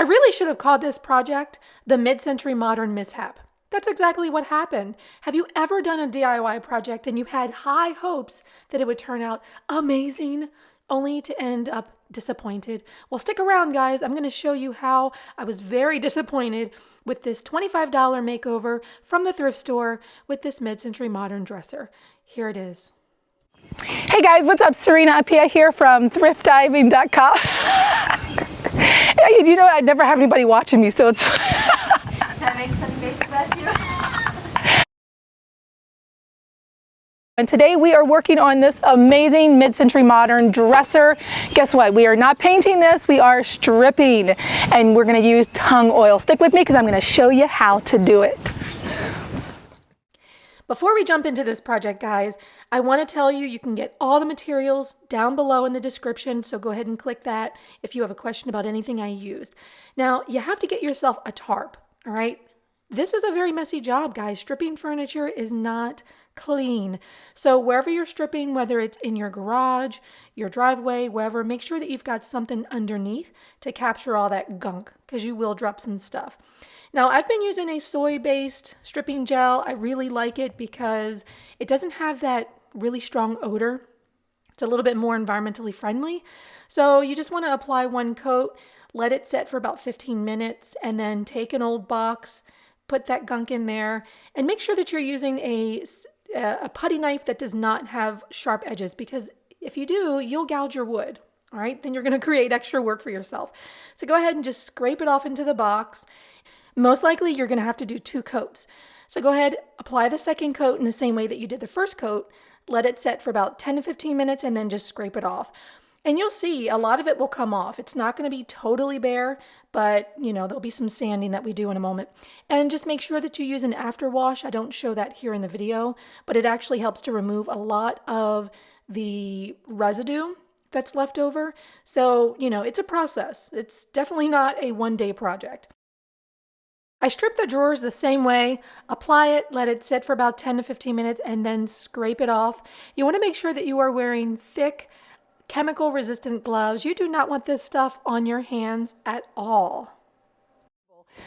really should have called this project the Mid-Century Modern Mishap. That's exactly what happened. Have you ever done a DIY project and you had high hopes that it would turn out amazing, only to end up disappointed? Well, stick around, guys. I'm going to show you how I was very disappointed with this $25 makeover from the thrift store with this mid-century modern dresser. Here it is. Hey guys, what's up? Serena Appiah here from thriftdiving.com. You know, I never have anybody watching me, so it's That makes funny faces at you. And today we are working on this amazing mid-century modern dresser. Guess what? We are not painting this, we are stripping. And we're gonna use tung oil. Stick with me because I'm gonna show you how to do it. Before we jump into this project, guys, I want to tell you you can get all the materials down below in the description, so go ahead and click that if you have a question about anything I used. Now, you have to get yourself a tarp, all right? This is a very messy job, guys. Stripping furniture is not clean. So wherever you're stripping, whether it's in your garage, your driveway, wherever, make sure that you've got something underneath to capture all that gunk, because you will drop some stuff. Now, I've been using a soy-based stripping gel. I really like it because it doesn't have that really strong odor. It's a little bit more environmentally friendly. So you just want to apply one coat, let it set for about 15 minutes, and then take an old box, put that gunk in there, and make sure that you're using a putty knife that does not have sharp edges, because if you do, you'll gouge your wood. All right, then you're going to create extra work for yourself. So go ahead and just scrape it off into the box. Most likely you're going to have to do 2 coats. So go ahead, apply the second coat in the same way that you did the first coat, let it set for about 10 to 15 minutes, and then just scrape it off. And you'll see a lot of it will come off. It's not going to be totally bare, but you know, there'll be some sanding that we do in a moment. And just make sure that you use an after wash. I don't show that here in the video, but it actually helps to remove a lot of the residue that's left over. So, you know, it's a process. It's definitely not a one-day project. I strip the drawers the same way, apply it, let it sit for about 10 to 15 minutes, and then scrape it off. You want to make sure that you are wearing thick, chemical-resistant gloves. You do not want this stuff on your hands at all.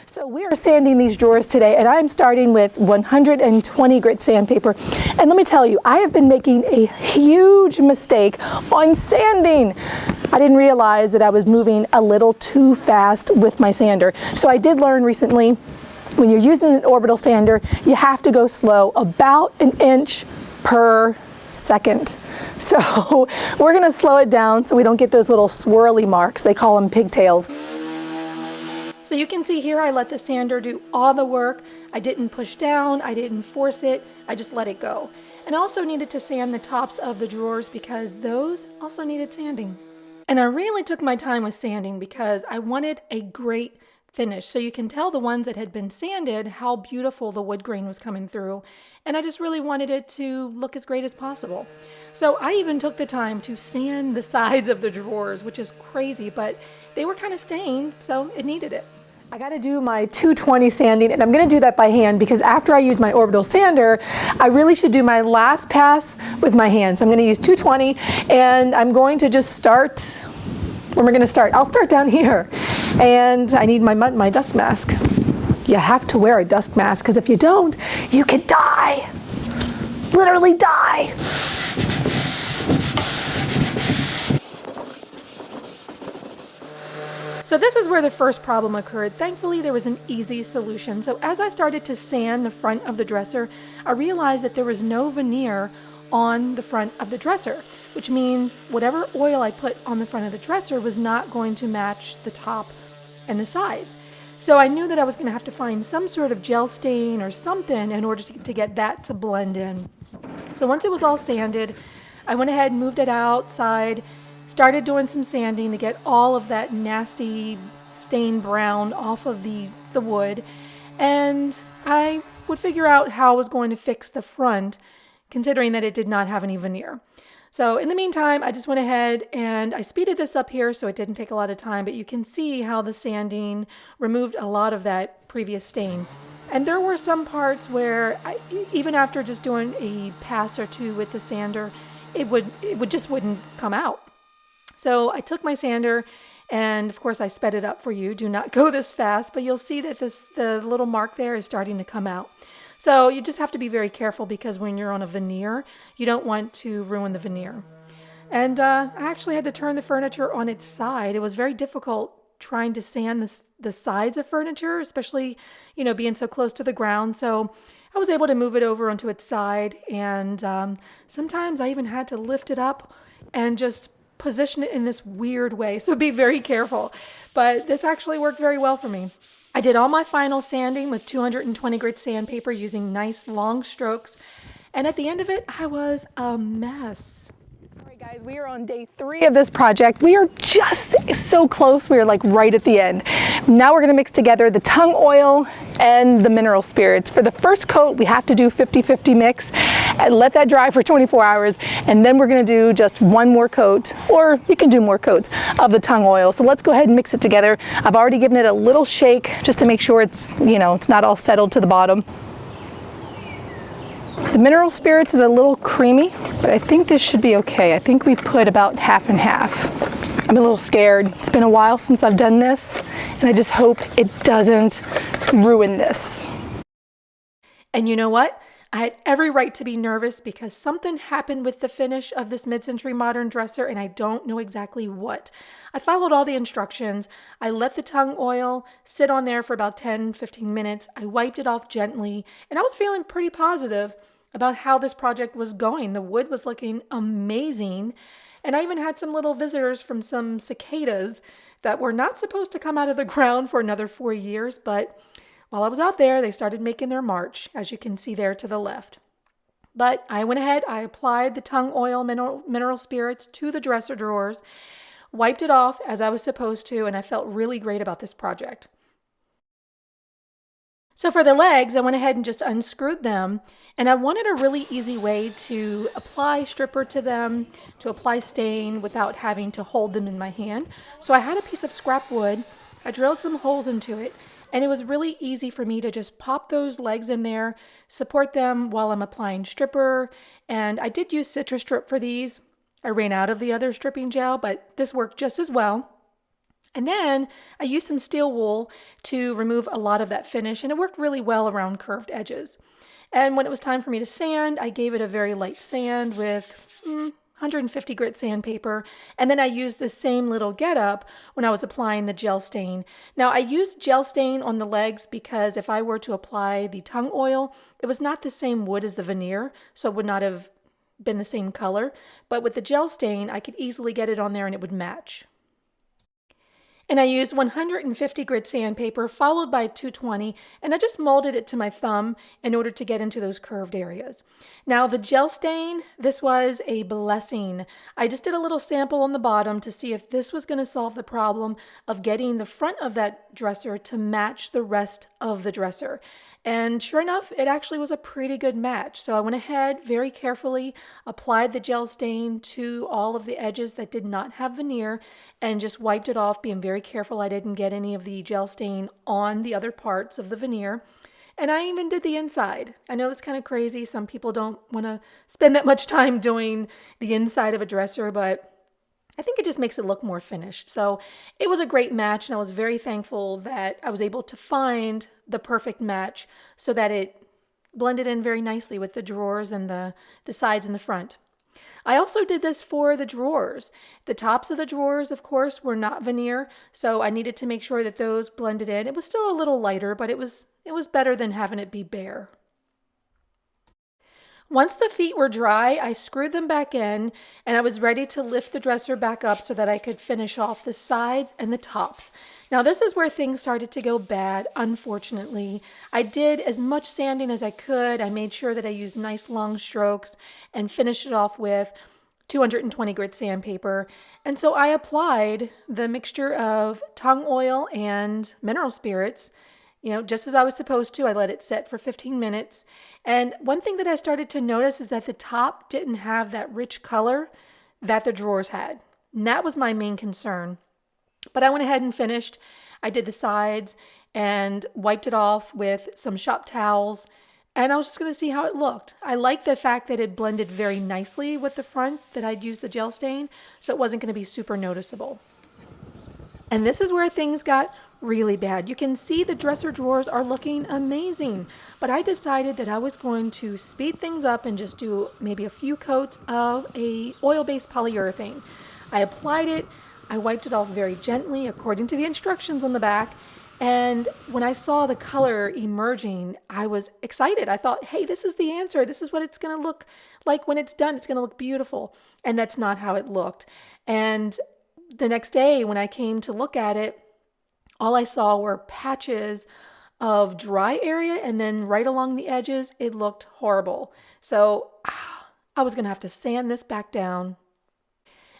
So we are sanding these drawers today, and I'm starting with 120 grit sandpaper. And let me tell you, I have been making a huge mistake on sanding. I didn't realize that I was moving a little too fast with my sander. So I did learn recently, when you're using an orbital sander, you have to go slow, about an inch per second. So we're gonna slow it down so we don't get those little swirly marks. They call them pigtails. So you can see here, I let the sander do all the work. I didn't push down, I didn't force it, I just let it go. And I also needed to sand the tops of the drawers because those also needed sanding. And I really took my time with sanding because I wanted a great finish. So you can tell the ones that had been sanded, how beautiful the wood grain was coming through. And I just really wanted it to look as great as possible. So I even took the time to sand the sides of the drawers, which is crazy, but they were kind of stained, so it needed it. I got to do my 220 sanding, and I'm going to do that by hand because after I use my orbital sander, I really should do my last pass with my hand. So I'm going to use 220, and I'm going to just start. Where am I going to start? I'll start down here, and I need my dust mask. You have to wear a dust mask because if you don't, you could die. Literally die. So this is where the first problem occurred. Thankfully, there was an easy solution. So as I started to sand the front of the dresser, I realized that there was no veneer on the front of the dresser, which means whatever oil I put on the front of the dresser was not going to match the top and the sides. So I knew that I was going to have to find some sort of gel stain or something in order to get that to blend in. So once it was all sanded, I went ahead and moved it outside, started doing some sanding to get all of that nasty stained brown off of the wood, and I would figure out how I was going to fix the front, considering that it did not have any veneer. So in the meantime, I just went ahead and I speeded this up here so it didn't take a lot of time, but you can see how the sanding removed a lot of that previous stain. And there were some parts where even after just doing a pass or two with the sander, it just wouldn't come out. So I took my sander And of course I sped it up for you. Do not go this fast, but you'll see that the little mark there is starting to come out. So you just have to be very careful because when you're on a veneer, you don't want to ruin the veneer. And I actually had to turn the furniture on its side. It was very difficult trying to sand the sides of furniture, especially, being so close to the ground. So I was able to move it over onto its side. And sometimes I even had to lift it up and just position it in this weird way. So be very careful. But this actually worked very well for me. I did all my final sanding with 220 grit sandpaper using nice long strokes. And at the end of it, I was a mess. All right, guys, we are on day 3 of this project. We are just so close. We are like right at the end. Now we're going to mix together the tung oil and the mineral spirits. For the first coat, we have to do 50-50 mix and let that dry for 24 hours. And then we're going to do just one more coat, or you can do more coats of the tung oil. So let's go ahead and mix it together. I've already given it a little shake just to make sure it's, it's not all settled to the bottom. The mineral spirits is a little creamy, but I think this should be okay. I think we put about half and half. I'm a little scared. It's been a while since I've done this, and I just hope it doesn't ruin this. And you know what? I had every right to be nervous because something happened with the finish of this mid-century modern dresser, and I don't know exactly what. I followed all the instructions. I let the tung oil sit on there for about 10-15 minutes. I wiped it off gently, and I was feeling pretty positive about how this project was going. The wood was looking amazing, and I even had some little visitors from some cicadas that were not supposed to come out of the ground for another 4 years, but while I was out there, they started making their march, as you can see there to the left. But I went ahead, I applied the tung oil mineral spirits to the dresser drawers, wiped it off as I was supposed to, and I felt really great about this project. So for the legs, I went ahead and just unscrewed them, and I wanted a really easy way to apply stripper to them, to apply stain without having to hold them in my hand. So I had a piece of scrap wood, I drilled some holes into it, and it was really easy for me to just pop those legs in there, support them while I'm applying stripper, and I did use citrus strip for these. I ran out of the other stripping gel, but this worked just as well. And then I used some steel wool to remove a lot of that finish, and it worked really well around curved edges. And when it was time for me to sand, I gave it a very light sand with 150 grit sandpaper, and then I used the same little getup when I was applying the gel stain. Now I used gel stain on the legs because if I were to apply the tung oil, it was not the same wood as the veneer, so it would not have been the same color, but with the gel stain, I could easily get it on there and it would match. And I used 150 grit sandpaper followed by 220, and I just molded it to my thumb in order to get into those curved areas. Now the gel stain, this was a blessing. I just did a little sample on the bottom to see if this was going to solve the problem of getting the front of that dresser to match the rest of the dresser. And sure enough, it actually was a pretty good match. So I went ahead very carefully, applied the gel stain to all of the edges that did not have veneer, and just wiped it off, being very careful I didn't get any of the gel stain on the other parts of the veneer. And I even did the inside. I know that's kind of crazy. Some people don't want to spend that much time doing the inside of a dresser, but I think it just makes it look more finished. So it was a great match, and I was very thankful that I was able to find the perfect match so that it blended in very nicely with the drawers and the sides and the front. I also did this for the drawers. The tops of the drawers, of course, were not veneer, so I needed to make sure that those blended in. It was still a little lighter, but it was better than having it be bare. Once the feet were dry, I screwed them back in, and I was ready to lift the dresser back up so that I could finish off the sides and the tops. Now this is where things started to go bad, unfortunately. I did as much sanding as I could. I made sure that I used nice long strokes and finished it off with 220 grit sandpaper. And so I applied the mixture of tung oil and mineral spirits, just as I was supposed to. I let it set for 15 minutes. And one thing that I started to notice is that the top didn't have that rich color that the drawers had. And that was my main concern. But I went ahead and finished. I did the sides and wiped it off with some shop towels. And I was just going to see how it looked. I liked the fact that it blended very nicely with the front, that I'd used the gel stain, so it wasn't going to be super noticeable. And this is where things got really bad. You can see the dresser drawers are looking amazing, but I decided that I was going to speed things up and just do maybe a few coats of a oil-based polyurethane. I applied it, I wiped it off very gently according to the instructions on the back, and when I saw the color emerging, I was excited. I thought, hey, this is the answer. This is what it's going to look like when it's done. It's going to look beautiful. And that's not how it looked. And the next day when I came to look at it, all I saw were patches of dry area, and then right along the edges, it looked horrible. So I was going to have to sand this back down.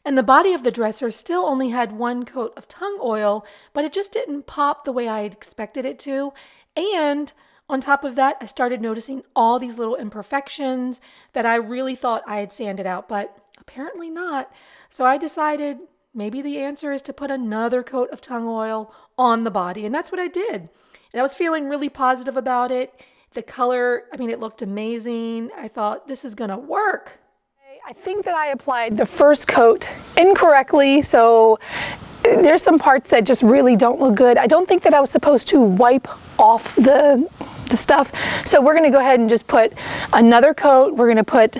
And the body of the dresser still only had one coat of tung oil, but it just didn't pop the way I had expected it to. And on top of that, I started noticing all these little imperfections that I really thought I had sanded out, but apparently not. So I decided maybe the answer is to put another coat of tung oil on the body, and that's what I did. And I was feeling really positive about it. The color, I mean, it looked amazing. I thought, this is gonna work. I think that I applied the first coat incorrectly, so there's some parts that just really don't look good. I don't think that I was supposed to wipe off the stuff, so we're going to go ahead and just put another coat. We're going to put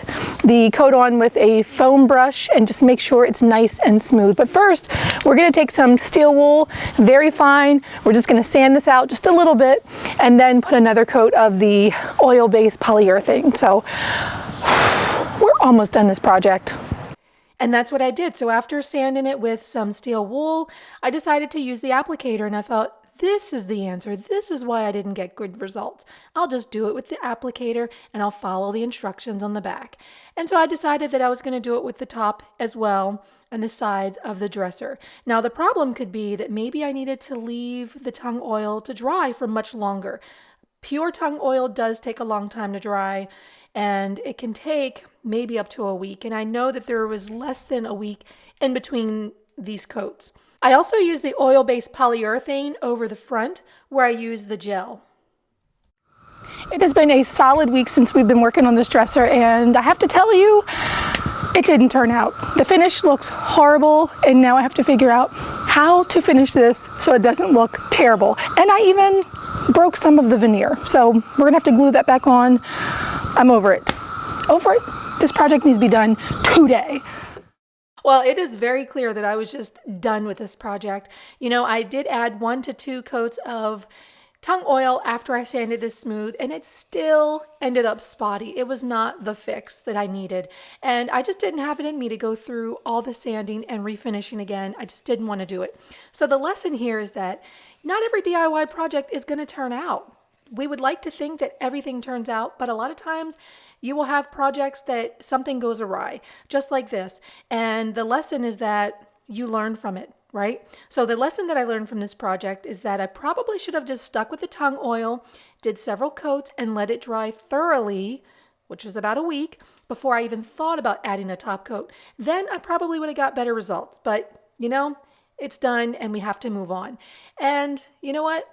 the coat on with a foam brush and just make sure it's nice and smooth. But first, we're going to take some steel wool, very fine. We're just going to sand this out just a little bit and then put another coat of the oil-based polyurethane. So we're almost done this project. And that's what I did. So after sanding it with some steel wool, I decided to use the applicator, and I thought, this is the answer. This is why I didn't get good results. I'll just do it with the applicator and I'll follow the instructions on the back. And so I decided that I was going to do it with the top as well and the sides of the dresser. Now the problem could be that maybe I needed to leave the tung oil to dry for much longer. Pure tung oil does take a long time to dry, and it can take maybe up to a week. And I know that there was less than a week in between these coats. I also use the oil-based polyurethane over the front where I use the gel. It has been a solid week since we've been working on this dresser, and I have to tell you, it didn't turn out. The finish looks horrible, and now I have to figure out how to finish this so it doesn't look terrible. And I even broke some of the veneer, so we're gonna have to glue that back on. I'm over it. Over it. This project needs to be done today. Well, it is very clear that I was just done with this project. You know, I did add 1 to 2 coats of tung oil after I sanded this smooth, and it still ended up spotty. It was not the fix that I needed. And I just didn't have it in me to go through all the sanding and refinishing again. I just didn't want to do it. So the lesson here is that not every DIY project is going to turn out. We would like to think that everything turns out, but a lot of times you will have projects that something goes awry, just like this. And the lesson is that you learn from it, right? So the lesson that I learned from this project is that I probably should have just stuck with the tung oil, did several coats, and let it dry thoroughly, which was about a week, before I even thought about adding a top coat. Then I probably would have got better results. But, you know, it's done and we have to move on. And you know what?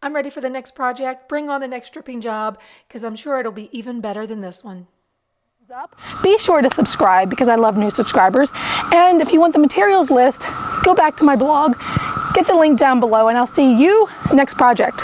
I'm ready for the next project. Bring on the next stripping job, because I'm sure it'll be even better than this one. Be sure to subscribe because I love new subscribers. And if you want the materials list, go back to my blog, get the link down below, and I'll see you next project.